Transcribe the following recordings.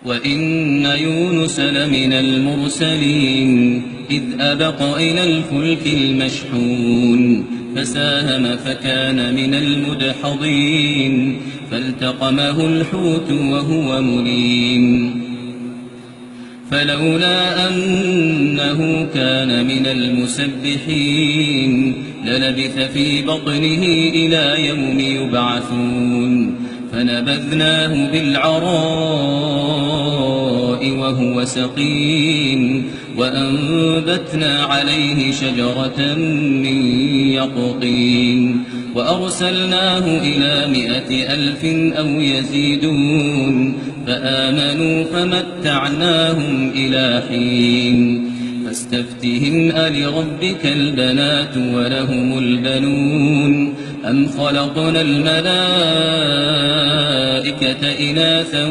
وإن يونس لمن المرسلين إذ أبق إلى الفلك المشحون فساهم فكان من المدحضين فالتقمه الحوت وهو مليم فلولا أنه كان من المسبحين للبث في بطنه إلى يوم يبعثون فنبذناه بالعراء وهو سقيم وأنبتنا عليه شجرة من يقطين وأرسلناه إلى 100,000 أو يزيدون فآمنوا فمتعناهم إلى حين فاستفتهم ألربك البنات ولهم البنون أم خلقنا الملائكة إناثا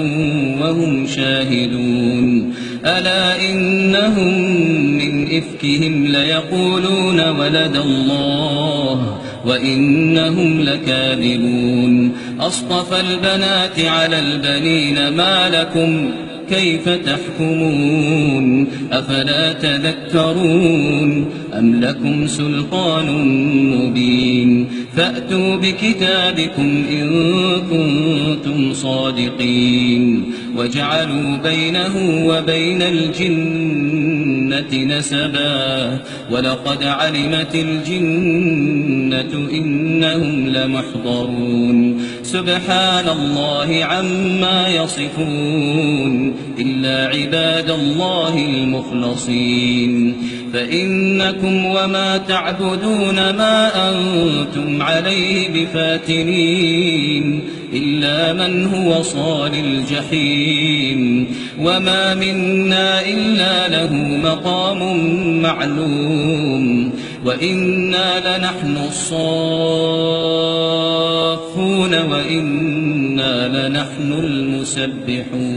وهم شاهدون ألا إنهم من إفكهم ليقولون ولد الله وإنهم لكاذبون أصطفى البنات على البنين ما لكم كيف تحكمون أفلا تذكرون أم لكم سلطان مبين فأتوا بكتابكم إن كنتم صادقين وجعلوا بينه وبين الجنة نسبا ولقد علمت الجنة إنهم لمحضرون سبحان الله عما يصفون إلا عباد الله المخلصين فإنكم وما تعبدون ما أنتم عليه بفاتنين إلا من هو صال الجحيم وما منا إلا له مقام معلوم وإنا لنحن الصافون وإنا لنحن المسبحون